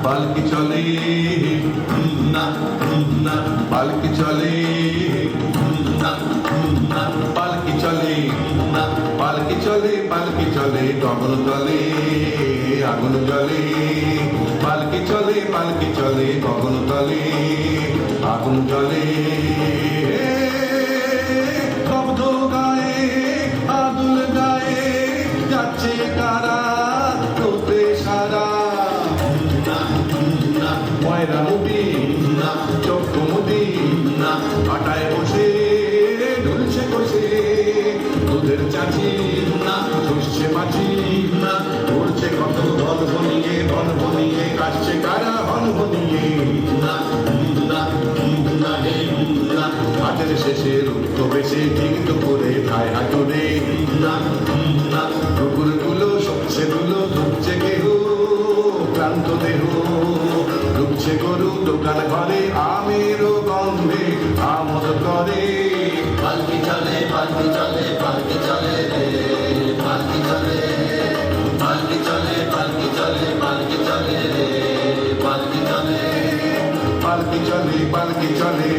পালকি চলে পালকি চলে পালকি চলে পালকি চলে পালকি চলে গগন তলে আগুন জ্বলে পালকি চলে গগন তলে আগুন জ্বলে শব্দ গায়ে আদুল গায়ে যাচ্ছে কারা তোতে সারা ময়রা মুদি চোখ মুদি আটায় বসে ঢুলছে কষে দুধের চাচি চুষছে মাছি উড়ছে কত ধন ভনিয়ে কাটছে কারা হন ভনিয়ে হাতের শেষে রুক্ষ বেশে ঠিক দুপুরে খায় হাতুরে কুকুরগুলো সবছে গুলো ঢুকছে কেহ ক্লান্ত দেহ ঢুকছে গরু দোকান ঘরে আমেরও গন্ধে আমোদ করে পালকি চলে পালকি চলে পালকি চলে রে পালকি চলে পালকি চলে পালকি চলে পালকি চলে রে পালকি চলে পালকি চলে পালকি চলে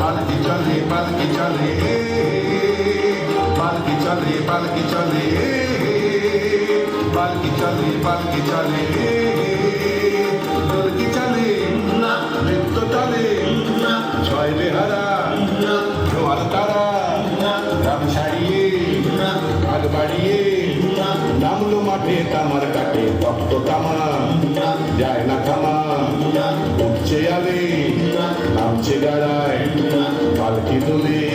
পালকি চলে পালকি চলে পালকি চলে পালকি চলে পালকি চলে পালকি চলে দোলকি চলে নৃত্য চলে ছয় বেহারা জোয়ার তারা রাম ছাড়িয়ে আগ বাড়িয়ে নামলো মাঠে তামার কাটে তপ্ত তামা যায় না থামা উঠছে আলে নামছে গাড়ায় পালকি তোলে